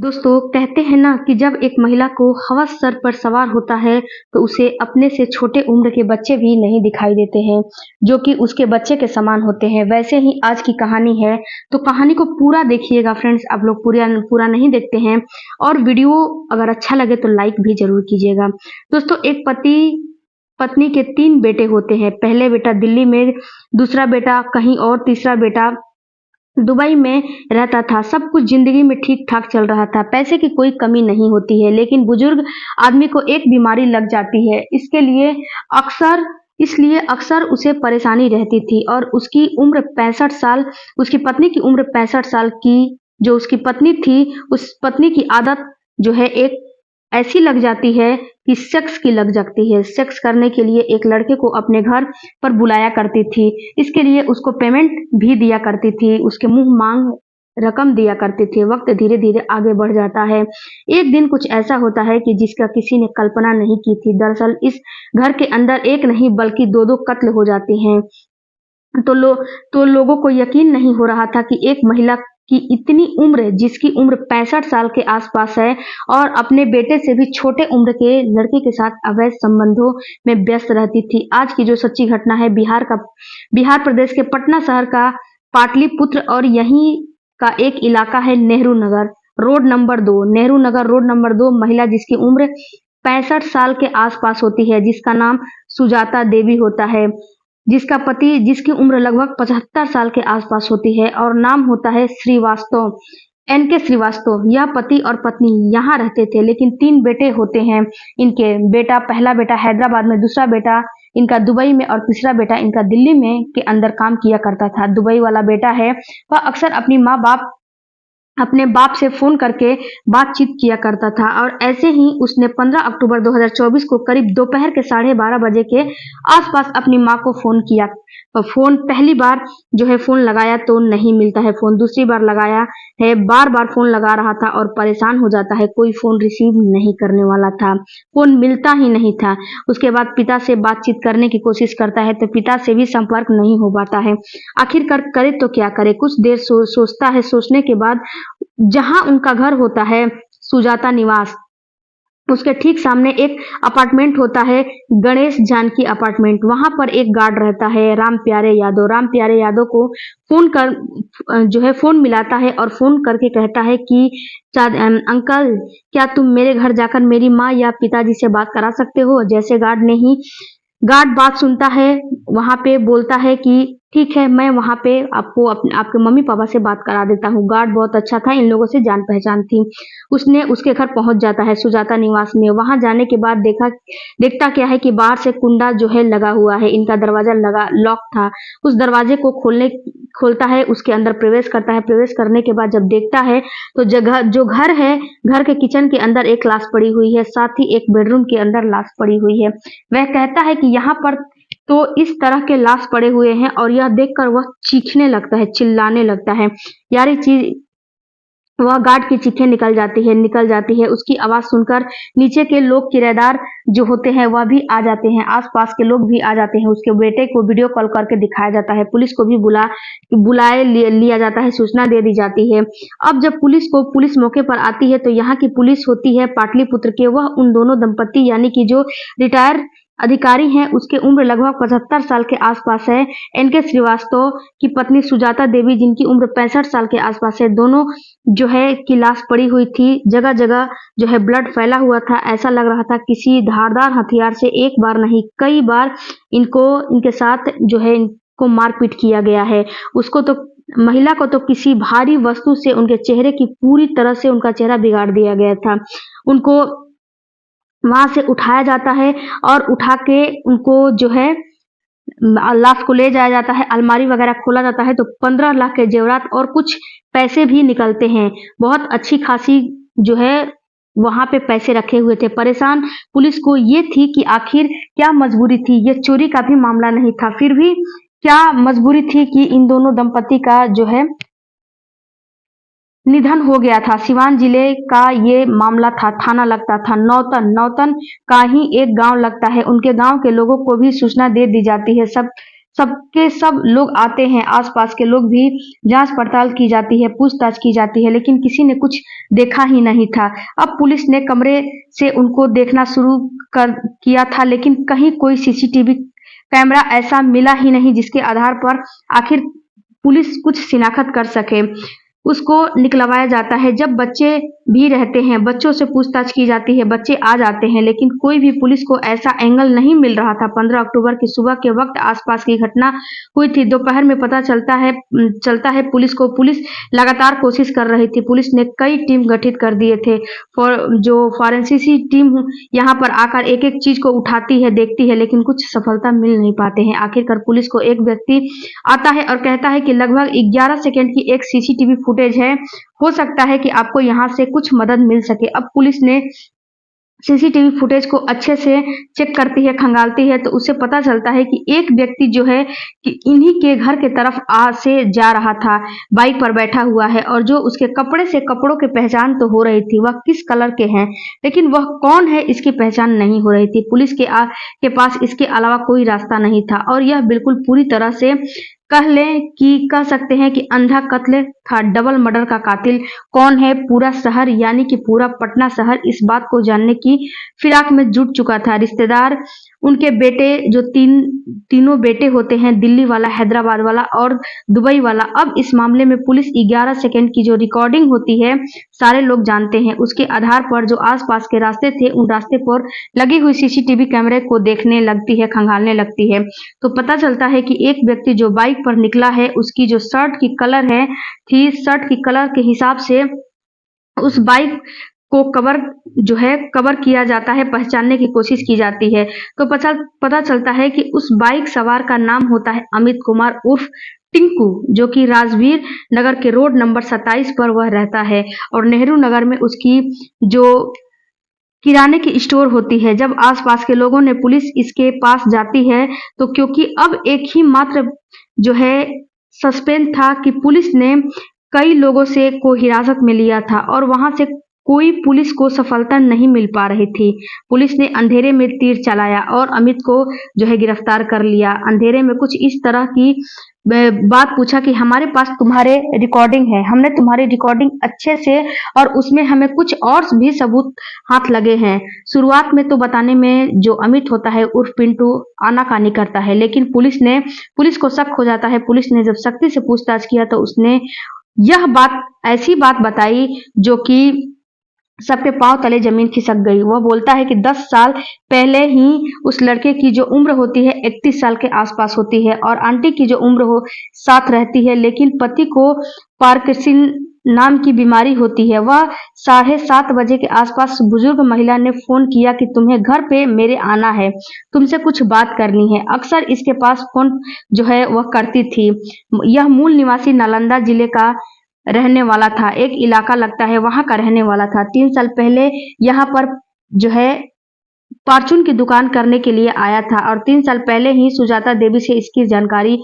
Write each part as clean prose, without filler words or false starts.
दोस्तों कहते हैं ना कि जब एक महिला को हवस सर पर सवार होता है तो उसे अपने से छोटे उम्र के बच्चे भी नहीं दिखाई देते हैं जो कि उसके बच्चे के समान होते हैं। वैसे ही आज की कहानी है तो कहानी को पूरा देखिएगा फ्रेंड्स। आप लोग पूरा पूरा नहीं देखते हैं और वीडियो अगर अच्छा लगे तो लाइक भी जरूर कीजिएगा। दोस्तों एक पति पत्नी के 3 बेटे होते हैं। पहले बेटा दिल्ली में, दूसरा बेटा कहीं और, तीसरा बेटा दुबई में रहता था। सब कुछ जिंदगी में ठीक ठाक चल रहा था, पैसे की कोई कमी नहीं होती है। लेकिन बुजुर्ग आदमी को एक बीमारी लग जाती है, अक्सर इसलिए अक्सर उसे परेशानी रहती थी और उसकी उम्र 65 साल, उसकी पत्नी की उम्र 65 साल की जो उसकी पत्नी थी, उस पत्नी की आदत जो है एक ऐसी लग जाती है कि सेक्स की लग जाती है। सेक्स करने के लिए एक लड़के को अपने घर पर बुलाया करती थी। इसके लिए उसको पेमेंट भी दिया करती थी, उसके मुंह मांग रकम दिया करती थी। वक्त धीरे धीरे आगे बढ़ जाता है। एक दिन कुछ ऐसा होता है कि जिसका किसी ने कल्पना नहीं की थी। दरअसल इस घर के अंदर एक नहीं बल्कि दो दो कत्ल हो जाते हैं। तो लो तो लोगों को यकीन नहीं हो रहा था कि एक महिला की इतनी उम्र, जिसकी उम्र 65 साल के आसपास है और अपने बेटे से भी छोटे उम्र के लड़के के साथ अवैध संबंधों में व्यस्त रहती थी। आज की जो सच्ची घटना है बिहार प्रदेश के पटना शहर का पाटलिपुत्र और यहीं का एक इलाका है Nehru Nagar road number 2। Nehru Nagar road number 2। महिला जिसकी उम्र 65 साल के आसपास होती है, जिसका नाम सुजाता देवी होता है, जिसका पति जिसकी उम्र लगभग 75 साल के आसपास होती है और नाम होता है श्रीवास्तव, एन के श्रीवास्तव। यह पति और पत्नी यहाँ रहते थे, लेकिन 3 बेटे होते हैं इनके। पहला बेटा हैदराबाद में, दूसरा बेटा इनका दुबई में और तीसरा बेटा इनका दिल्ली में के अंदर काम किया करता था। दुबई वाला बेटा है वह अक्सर अपने बाप से फोन करके बातचीत किया करता था और ऐसे ही उसने 15 अक्टूबर 2024 को करीब दोपहर के 12:30 बजे के आसपास अपनी मां को फोन किया। फोन पहली बार जो है फोन लगाया तो नहीं मिलता है फोन, दूसरी बार लगाया है, बार बार फोन लगा रहा था और परेशान हो जाता है, कोई फोन रिसीव नहीं करने वाला था, फोन मिलता ही नहीं था। उसके बाद पिता से बातचीत करने की कोशिश करता है तो पिता से भी संपर्क नहीं हो पाता है। आखिरकार करे तो क्या करे। कुछ देर सोचता है। सोचने के बाद जहां उनका घर होता है सुजाता निवास, उसके ठीक सामने एक अपार्टमेंट होता है, गणेश जानकी अपार्टमेंट। वहां पर एक गार्ड रहता है राम प्यारे यादव। राम प्यारे यादव को जो है फोन मिलाता है और फोन करके कहता है कि अंकल, क्या तुम मेरे घर जाकर मेरी माँ या पिताजी से बात करा सकते हो। जैसे गार्ड बात सुनता है, वहां पे बोलता है कि ठीक है, मैं वहां पे आपके मम्मी पापा से बात करा देता हूँ। गार्ड बहुत अच्छा था, इन लोगों से जान पहचान थी। उसने उसके घर पहुंच जाता है सुजाता निवास में। वहां जाने के बाद देखता क्या है कि बाहर से कुंडा जो है लगा हुआ है, इनका दरवाजा लॉक था। उस दरवाजे को खोलता है, उसके अंदर प्रवेश करता है। प्रवेश करने के बाद जब देखता है तो घर है, घर के किचन के अंदर एक लाश पड़ी हुई है, साथ ही एक बेडरूम के अंदर लाश पड़ी हुई है। वह कहता है कि यहाँ पर तो इस तरह के लाश पड़े हुए हैं और यह देखकर वह चीखने लगता है, चिल्लाने लगता है। यार ये चीज, वह गार्ड की चीखें निकल जाती है। उसकी आवाज सुनकर नीचे के लोग, किराएदार जो होते हैं वह भी आ जाते हैं, आसपास के लोग भी आ जाते हैं। उसके बेटे को वीडियो कॉल करके दिखाया जाता है। पुलिस को भी लिया जाता है, सूचना दे दी जाती है। अब जब पुलिस मौके पर आती है तो यहाँ की पुलिस होती है पाटलिपुत्र के। वह उन दोनों दंपत्ति यानी कि जो रिटायर अधिकारी हैं, उसके उम्र लगभग 75 साल के आसपास है। एनके श्रीवास्तव की पत्नी सुजाता देवी, जिनकी उम्र 65 साल के आसपास है, दोनों जो है की लाश पड़ी हुई थी। जगह जगह जो है ब्लड फैला हुआ था। ऐसा लग रहा था किसी धारदार हथियार से एक बार नहीं कई बार इनके साथ जो है इनको मारपीट किया गया है। महिला को तो किसी भारी वस्तु से उनके चेहरे की पूरी तरह से उनका चेहरा बिगाड़ दिया गया था। उनको वहां से उठाया जाता है और उठा के उनको जो है लाश को ले जाया जाता है। अलमारी वगैरह खोला जाता है तो 15 लाख के जेवरात और कुछ पैसे भी निकलते हैं। बहुत अच्छी खासी जो है वहां पे पैसे रखे हुए थे। परेशान पुलिस को ये थी कि आखिर क्या मजबूरी थी, ये चोरी का भी मामला नहीं था, फिर भी क्या मजबूरी थी कि इन दोनों दंपति का जो है निधन हो गया था। सिवान जिले का ये मामला था। थाना लगता था नौतन का ही एक गांव लगता है। उनके गांव के लोगों को भी सूचना दे दी जाती है। सबके सब लोग आते हैं, आस-पास के लोग भी जाँच-पड़ताल की जाती है, पूछताछ की जाती है, लेकिन किसी ने कुछ देखा ही नहीं था। अब पुलिस ने कमरे से उनको देखना शुरू कर किया था, लेकिन कहीं कोई सीसीटीवी कैमरा ऐसा मिला ही नहीं जिसके आधार पर आखिर पुलिस कुछ शिनाख्त कर सके। उसको निकलवाया जाता है। जब बच्चे भी रहते हैं, बच्चों से पूछताछ की जाती है, बच्चे आ जाते हैं, लेकिन कोई भी पुलिस को ऐसा एंगल नहीं मिल रहा था। 15 अक्टूबर की सुबह के वक्त आसपास की घटना हुई थी। दोपहर में पता चलता है पुलिस को। पुलिस लगातार कोशिश कर रही थी। पुलिस ने कई टीम गठित कर दिए थे। जो फॉरेंसिक टीम यहाँ पर आकर एक-एक चीज को उठाती है, देखती है, लेकिन कुछ सफलता मिल नहीं पाते हैं। आखिरकार पुलिस को एक व्यक्ति आता है और कहता है कि लगभग 11 सेकंड की एक सीसीटीवी फुटेज है, हो सकता है कि आपको यहाँ से कुछ मदद मिल सके। अब पुलिस ने सीसीटीवी फुटेज को अच्छे से चेक करती है, खंगालती है, तो उसे पता चलता है कि एक व्यक्ति जो है कि इन्हीं के घर के तरफ से जा रहा था, बाइक पर बैठा हुआ है, और जो उसके कपड़े से कपड़ों की पहचान तो हो रही थी, वह किस कलर के हैं, लेकिन वह कौन है इसकी पहचान नहीं हो रही थी। पुलिस के पास इसके अलावा कोई रास्ता नहीं था, और यह बिल्कुल पूरी तरह से कह सकते हैं कि अंधा कत्ल था। डबल मर्डर का कातिल कौन है, पूरा शहर यानी कि पूरा पटना शहर इस बात को जानने की फिराक में जुट चुका था। रिश्तेदार, उनके बेटे, जो तीनों बेटे होते हैं, दिल्ली वाला, हैदराबाद वाला और दुबई वाला। अब इस मामले में पुलिस 11 सेकंड की जो रिकॉर्डिंग होती है, सारे लोग जानते हैं। उसके आधार पर जो आसपास के रास्ते थे, उन रास्ते पर लगी हुई सीसीटीवी कैमरे को देखने लगती है, खंगालने लगती है, तो पता चलता है कि एक व्यक्ति जो बाइक पर निकला है, उसकी जो शर्ट की कलर शर्ट की कलर के हिसाब से उस बाइक को कवर किया जाता है, पहचानने की कोशिश की जाती है। तो पता चलता है कि उस बाइक सवार का नाम होता है अमित कुमार उर्फ टिंकू, जो कि राजवीर नगर के रोड नंबर 27 पर वह रहता है, और नेहरू नगर में उसकी जो किराने की स्टोर होती है। जब आसपास के लोगों ने पुलिस इसके पास जाती है, तो क्योंकि अब एक ही मात्र जो है सस्पेंस था कि पुलिस ने कई लोगों से को हिरासत में लिया था, और वहां से कोई पुलिस को सफलता नहीं मिल पा रही थी। पुलिस ने अंधेरे में तीर चलाया और अमित को जो है गिरफ्तार कर लिया। अंधेरे में कुछ इस तरह की बात पूछा कि हमारे पास तुम्हारे रिकॉर्डिंग है, हमने तुम्हारी रिकॉर्डिंग अच्छे से, और उसमें हमें कुछ और भी सबूत हाथ लगे हैं। शुरुआत में तो बताने में जो अमित होता है उर्फ पिंटू आनाकानी करता है, लेकिन पुलिस को शक हो जाता है। पुलिस ने जब सख्ती से पूछताछ किया तो उसने ऐसी बात बताई जो कि सबके पांव तले जमीन खिसक गई। वह बोलता है कि 10 साल पहले ही उस लड़के की जो उम्र होती है 31 साल के आसपास होती है, और आंटी की जो उम्र हो साथ रहती है, लेकिन पति को पार्किंसन नाम की बीमारी होती है। वह 7:30 बजे के आसपास बुजुर्ग महिला ने फोन किया कि तुम्हें घर पे मेरे आना है, तुमसे कुछ बात करनी है। अक्सर इसके पास फोन जो है वह करती थी। यह मूल निवासी नालंदा जिले का रहने वाला था, एक इलाका लगता है वहां का रहने वाला था। 3 साल पहले यहाँ पर जो है फार्चून की दुकान करने के लिए आया था, और 3 साल पहले ही सुजाता देवी से इसकी जानकारी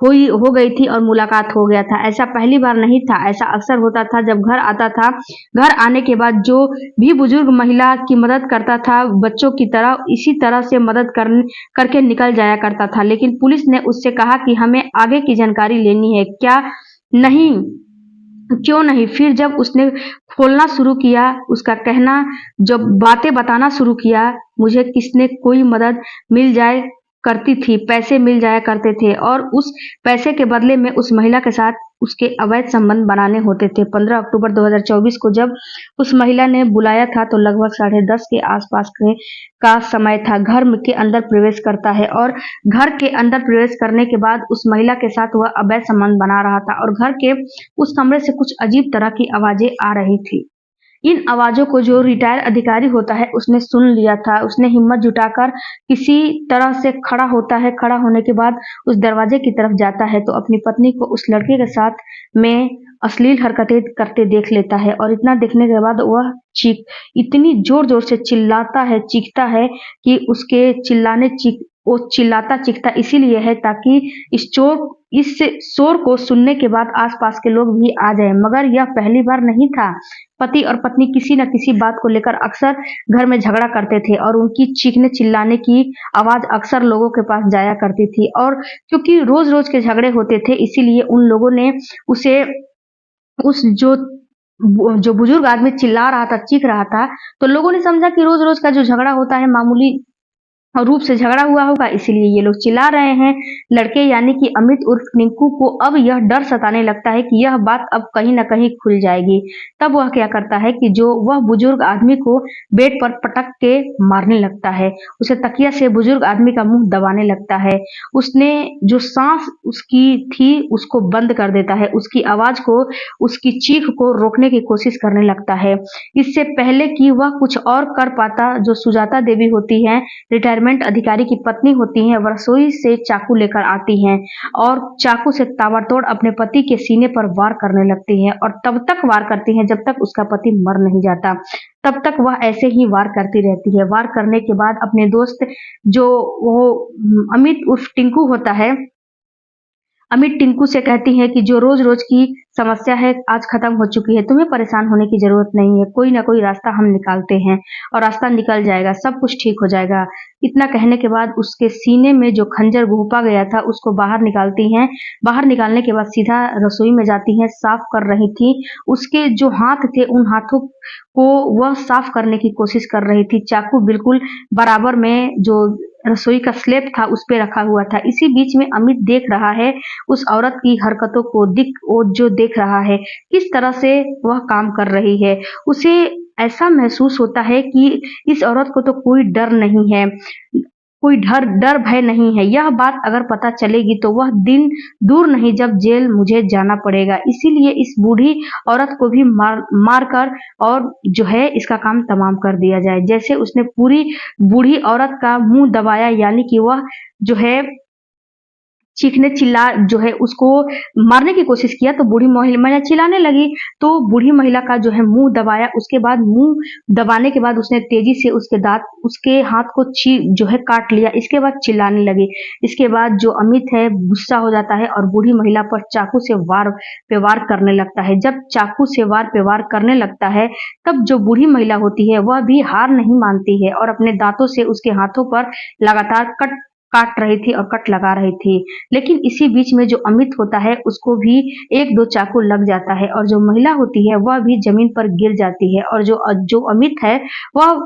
हो गई थी और मुलाकात हो गया था। ऐसा पहली बार नहीं था, ऐसा अक्सर होता था जब घर आता था। घर आने के बाद जो भी बुजुर्ग महिला की मदद करता था, बच्चों की तरह इसी तरह से मदद करके निकल जाया करता था। लेकिन पुलिस ने उससे कहा कि हमें आगे की जानकारी लेनी है, क्यों नहीं। फिर जब उसने खोलना शुरू किया, उसका कहना, जब बातें बताना शुरू किया, मुझे किसने कोई मदद मिल जाए करती थी, पैसे मिल जाया करते थे, और उस पैसे के बदले में उस महिला के साथ उसके अवैध संबंध बनाने होते थे। 15 अक्टूबर 2024 को जब उस महिला ने बुलाया था तो लगभग 10:30 के आसपास का समय था। घर के अंदर प्रवेश करता है, और घर के अंदर प्रवेश करने के बाद उस महिला के साथ वह अवैध संबंध बना रहा था, और घर के उस कमरे से कुछ अजीब तरह की आवाजें आ रही थी। इन आवाजों को जो रिटायर अधिकारी होता है उसने सुन लिया था। उसने हिम्मत जुटाकर किसी तरह से खड़ा होता है। खड़ा होने के बाद उस दरवाजे की तरफ जाता है तो अपनी पत्नी को उस लड़के के साथ में अश्लील हरकतें करते देख लेता है, और इतना देखने के बाद वह इतनी जोर जोर से चिल्लाता है, चीखता है कि उसके चिल्लाने वो चिल्लाता चीखता इसीलिए है ताकि इस शोर को सुनने के बाद आसपास के लोग भी आ जाएं, मगर यह पहली बार नहीं था। पति और पत्नी किसी न किसी बात को लेकर अक्सर घर में झगड़ा करते थे और उनकी चीखने चिल्लाने की आवाज अक्सर लोगों के पास जाया करती थी। और क्योंकि रोज रोज के झगड़े होते थे इसीलिए उन लोगों ने उसे उस जो बुजुर्ग आदमी चिल्ला रहा था, चीख रहा था, तो लोगों ने समझा कि रोज रोज का जो झगड़ा होता है मामूली रूप से झगड़ा हुआ होगा, इसीलिए ये लोग चिल्ला रहे हैं। लड़के यानी कि अमित उर्फ टिंकू को अब यह डर सताने लगता है कि यह बात अब कहीं न कहीं खुल जाएगी। तब वह क्या करता है कि जो वह बुजुर्ग आदमी को बेड पर पटक के मारने लगता है। उसे तकिया से बुजुर्ग आदमी का मुंह दबाने लगता है। उसने जो सांस उसकी थी उसको बंद कर देता है। उसकी आवाज को, उसकी चीख को रोकने की कोशिश करने लगता है। इससे पहले कि वह कुछ और कर पाता, जो सुजाता देवी होती है, रिटायरमेंट अधिकारी की पत्नी होती हैं, वह रसोई से चाकू लेकर आती हैं और चाकू से ताबड़तोड़ अपने पति के सीने पर वार करने लगती हैं और तब तक वार करती हैं जब तक उसका पति मर नहीं जाता। तब तक वह ऐसे ही वार करती रहती है। वार करने के बाद अपने दोस्त जो वो अमित उर्फ टिंकू होता है, अमित टिंकू से कहती है कि जो रोज-रोज की समस्या है आज खत्म हो चुकी है, तुम्हें परेशान होने की ज़रूरत नहीं है, कोई ना कोई रास्ता हम निकालते हैं और रास्ता निकल जाएगा, सब कुछ ठीक हो जाएगा। इतना कहने के बाद उसके सीने में जो खंजर घुसा गया था उसको बाहर निकालती हैं। बाहर निकालने के बाद सीधा रसोई में जाती हैं, साफ कर रही थी। उसके जो हाथ थे उन हाथों को वह साफ करने की कोशिश कर रही थी। चाकू बिल्कुल बराबर में जो रसोई का स्लैब था उस पे रखा हुआ था। इसी बीच में अमित देख रहा है उस औरत की हरकतों को, वो जो देख रहा है किस तरह से वह काम कर रही है। उसे ऐसा महसूस होता है कि इस औरत को तो कोई डर नहीं है, कोई डर डर भय नहीं है। यह बात अगर पता चलेगी तो वह दिन दूर नहीं जब जेल मुझे जाना पड़ेगा। इसीलिए इस बूढ़ी औरत को भी मार कर और जो है इसका काम तमाम कर दिया जाए। जैसे उसने पूरी बूढ़ी औरत का मुंह दबाया, यानी कि वह जो है चीखने चिल्ला जो है उसको मारने की कोशिश किया तो बूढ़ी महिला चिल्लाने लगी, तो बूढ़ी महिला का जो है मुंह दबाया। उसके बाद मुंह दबाने के बाद उसने तेजी से उसके हाथ को जो है काट लिया। इसके बाद चिल्लाने लगी। इसके बाद जो अमित है गुस्सा हो जाता है और बूढ़ी महिला पर चाकू से वार पे वार करने लगता है। जब चाकू से वार पे वार करने लगता है तब जो बूढ़ी महिला होती है वह भी हार नहीं मानती है और अपने दांतों से उसके हाथों पर लगातार काट रही थी और कट लगा रही थी। लेकिन इसी बीच में जो अमित होता है उसको भी 1-2 चाकू लग जाता है और जो महिला होती है वह भी जमीन पर गिर जाती है और जो अमित है वह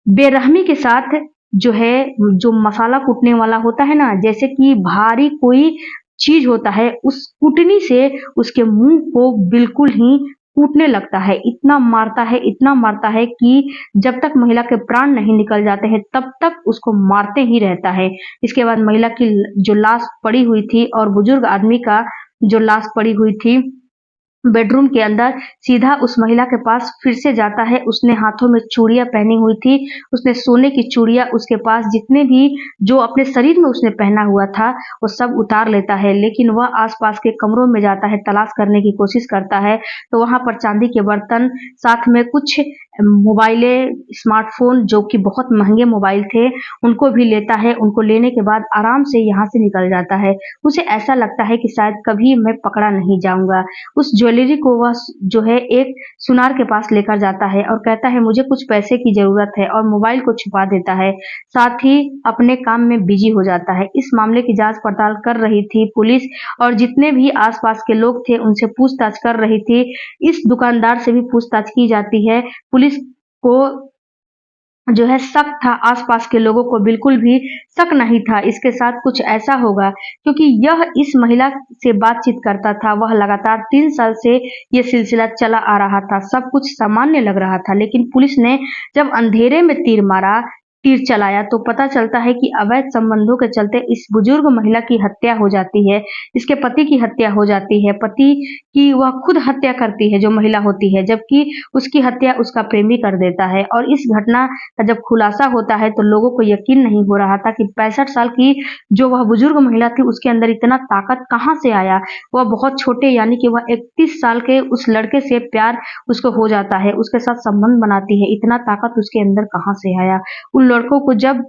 बेरहमी के साथ जो है, जो मसाला कूटने वाला होता है ना, जैसे कि भारी कोई चीज होता है, उस कुटनी से उसके मुंह को बिल्कुल ही कूटने लगता है। इतना मारता है कि जब तक महिला के प्राण नहीं निकल जाते हैं तब तक उसको मारते ही रहता है। इसके बाद महिला की जो लाश पड़ी हुई थी और बुजुर्ग आदमी का जो लाश पड़ी हुई थी बेडरूम के अंदर, सीधा उस महिला के पास फिर से जाता है। उसने हाथों में चूड़ियाँ पहनी हुई थी, उसने सोने की चूड़ियाँ उसके पास जितने भी जो अपने शरीर में उसने पहना हुआ था, वो सब उतार लेता है। लेकिन वह आस-पास के कमरों में जाता है, तलाश करने की कोशिश करता है, तो वहाँ पर चांदी के बर्तन, साथ में कुछ मोबाइलें, स्मार्टफ़ोन जो कि बहुत महँगे मोबाइल थे, उनको भी लेता है। उनको लेने के बाद आराम से यहाँ से निकल जाता है। उसे ऐसा लगता है कि शायद कभी मैं पकड़ा नहीं जाऊँगा। उस ज्वेलरी को वह जो है एक सुनार के पास लेकर जाता है और कहता है मुझे कुछ पैसे की ज़रूरत है और मोबाइल को छुपा देता है। साथ ही अपने काम में बिज़ी हो जाता है। इस मामले की जाँच-पड़ताल कर रही थी पुलिस और जितने भी आस-पास के लोग थे उनसे पूछताछ कर रही थी। इस दुकानदार से भी पूछताछ की जाती है। पुलिस को जो है शक था, आस-पास के लोगों को बिल्कुल भी शक नहीं था इसके साथ कुछ ऐसा होगा, क्योंकि यह इस महिला से बातचीत करता था। वह लगातार 3 साल से ये सिलसिला चला आ रहा था। सब कुछ सामान्य लग रहा था, लेकिन पुलिस ने जब अंधेरे में तीर चलाया तो पता चलता है कि अवैध संबंधों के चलते इस बुजुर्ग महिला की हत्या हो जाती है। इसके पति की हत्या हो जाती है। पति की वह खुद हत्या करती है जो महिला होती है, जबकि उसकी हत्या उसका प्रेमी कर देता है। और इस घटना का जब खुलासा होता है तो लोगों को यकीन नहीं हो रहा था कि 65 साल की जो वह बुजुर्ग महिला थी उसके अंदर इतना ताकत कहाँ से आया। वह बहुत छोटे यानी कि वह 31 साल के उस लड़के से प्यार उसको हो जाता है, उसके साथ संबंध बनाती है, इतना ताकत उसके अंदर कहाँ से आया। उन लड़कों को जब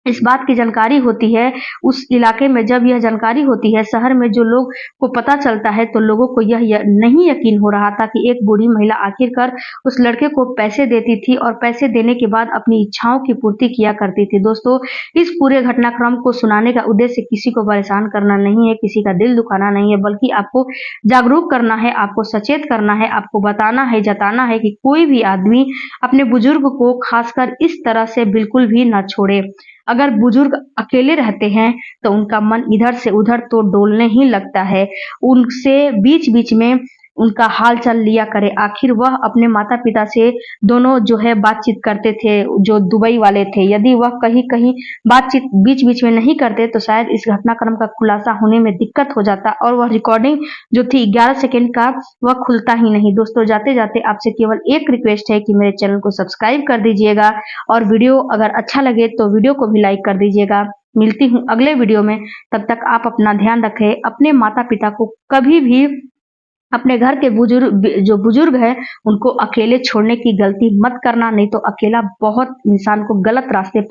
इस बात की जानकारी होती है, उस इलाके में जब यह जानकारी होती है, शहर में जो लोग को पता चलता है, तो लोगों को यह नहीं यकीन हो रहा था कि एक बूढ़ी महिला आखिरकार उस लड़के को पैसे देती थी और पैसे देने के बाद अपनी इच्छाओं की पूर्ति किया करती थी। दोस्तों, इस पूरे घटनाक्रम को सुनाने का उद्देश्य किसी को परेशान करना नहीं है, किसी का दिल दुखाना नहीं है, बल्कि आपको जागरूक करना है, आपको सचेत करना है, आपको बताना है, जताना है कि कोई भी आदमी अपने बुजुर्ग को खासकर इस तरह से बिल्कुल भी ना छोड़े। अगर बुजुर्ग अकेले रहते हैं तो उनका मन इधर से उधर तो डोलने ही लगता है। उनसे बीच-बीच में उनका हाल-चाल लिया करें। आखिर वह अपने माता-पिता से दोनों जो है बातचीत करते थे, जो दुबई वाले थे। यदि वह कहीं-कहीं बातचीत बीच-बीच में नहीं करते तो शायद इस घटनाक्रम का खुलासा होने में दिक्कत हो जाता और वह रिकॉर्डिंग जो थी 11 सेकंड का वह खुलता ही नहीं। दोस्तों, जाते-जाते आपसे केवल एक रिक्वेस्ट है कि मेरे चैनल को सब्सक्राइब कर दीजिएगा और वीडियो अगर अच्छा लगे तो वीडियो को भी लाइक कर दीजिएगा। मिलती हूँ अगले वीडियो में, तब तक आप अपना ध्यान रखें। अपने माता-पिता को कभी भी अपने घर के जो बुजुर्ग हैं उनको अकेले छोड़ने की गलती मत करना, नहीं तो अकेला बहुत इंसान को गलत रास्ते पर